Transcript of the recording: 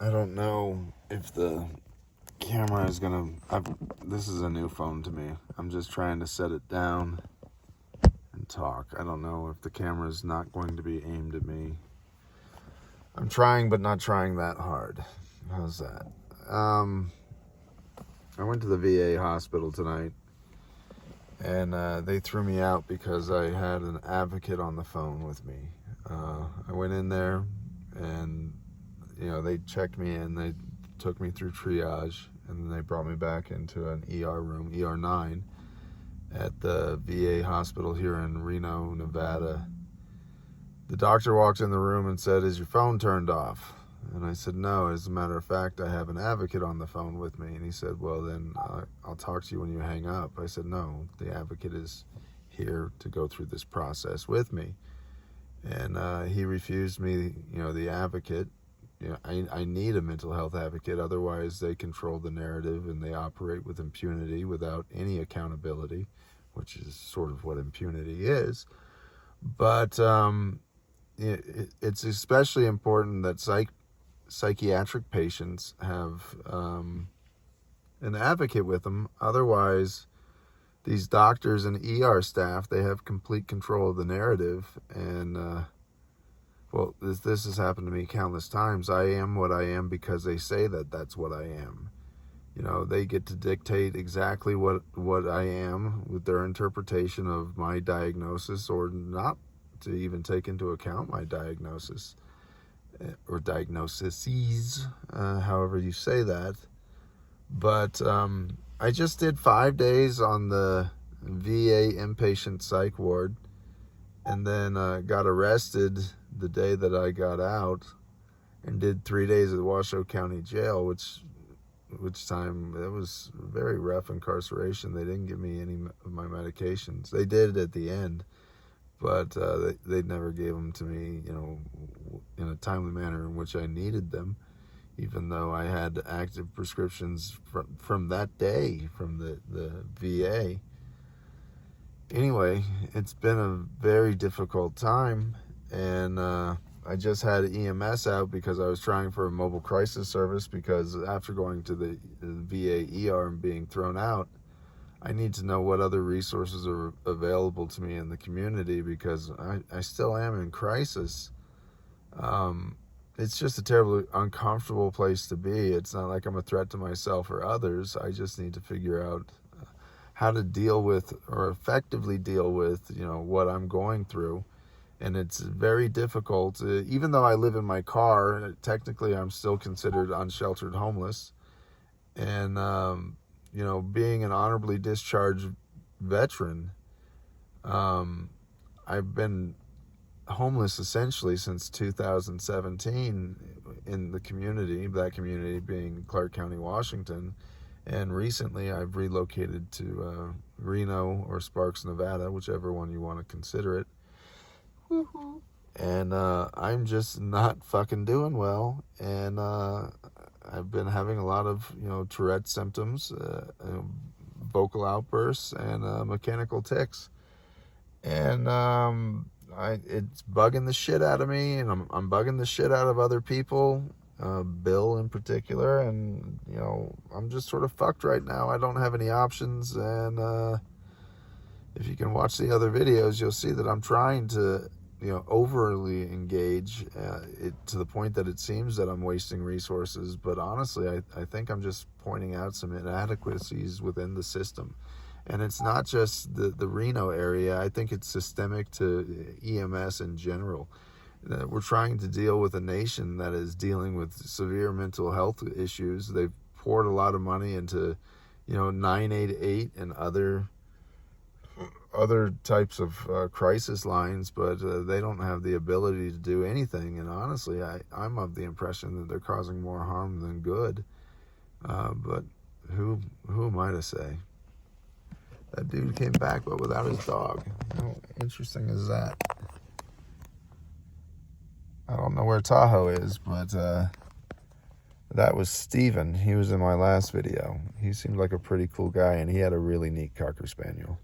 I don't know if the camera is gonna... this is a new phone to me. I'm just trying to set it down and talk. I don't know if the camera is not going to be aimed at me. I'm trying, but not trying that hard. How's that? I went to the VA hospital tonight, and they threw me out because I had an advocate on the phone with me. I went in there, and they checked me in. They took me through triage, and then they brought me back into an ER room, ER 9, at the VA hospital here in Reno, Nevada. The doctor walked in the room and said, "Is your phone turned off?" And I said, "No, as a matter of fact, I have an advocate on the phone with me." And he said, "Well, then I'll talk to you when you hang up." I said, "No, the advocate is here to go through this process with me." And he refused me, the advocate. I need a mental health advocate. Otherwise, they control the narrative and they operate with impunity without any accountability, which is sort of what impunity is. But it's especially important that psychiatric patients have an advocate with them. Otherwise, these doctors and ER staff, they have complete control of the narrative. And well, this has happened to me countless times. I am what I am because they say that that's what I am. They get to dictate exactly what I am with their interpretation of my diagnosis, or not to even take into account my diagnosis or diagnoses, however you say that. But I just did 5 days on the VA inpatient psych ward, and then got arrested the day that I got out, and did 3 days at Washoe County Jail, which time it was very rough incarceration. They didn't give me any of my medications. They did at the end, but they never gave them to me, in a timely manner in which I needed them, even though I had active prescriptions from that day from the VA. Anyway, it's been a very difficult time, and I just had EMS out because I was trying for a mobile crisis service, because after going to the VA ER and being thrown out, I need to know what other resources are available to me in the community, because I still am in crisis. It's just a terribly uncomfortable place to be. It's not like I'm a threat to myself or others. I just need to figure out how to deal with, or effectively deal with, what I'm going through. And it's very difficult. Even though I live in my car, technically I'm still considered unsheltered homeless. And, being an honorably discharged veteran, I've been homeless essentially since 2017 in the community, that community being Clark County, Washington. And recently I've relocated to Reno or Sparks, Nevada, whichever one you want to consider it. And I'm just not fucking doing well. And I've been having a lot of, Tourette symptoms, vocal outbursts, and mechanical tics. And it's bugging the shit out of me, and I'm bugging the shit out of other people, Bill in particular. And, I'm just sort of fucked right now. I don't have any options. And if you can watch the other videos, you'll see that I'm trying to, overly engage it to the point that it seems that I'm wasting resources. But honestly, I think I'm just pointing out some inadequacies within the system. And it's not just the Reno area. I think it's systemic to EMS in general. We're trying to deal with a nation that is dealing with severe mental health issues. They've poured a lot of money into, 988 and other types of crisis lines, but they don't have the ability to do anything. And honestly, I'm of the impression that they're causing more harm than good. But who am I to say? That dude came back, but without his dog. How interesting is that? I don't know where Tahoe is, but that was Steven. He was in my last video. He seemed like a pretty cool guy, and he had a really neat Cocker Spaniel.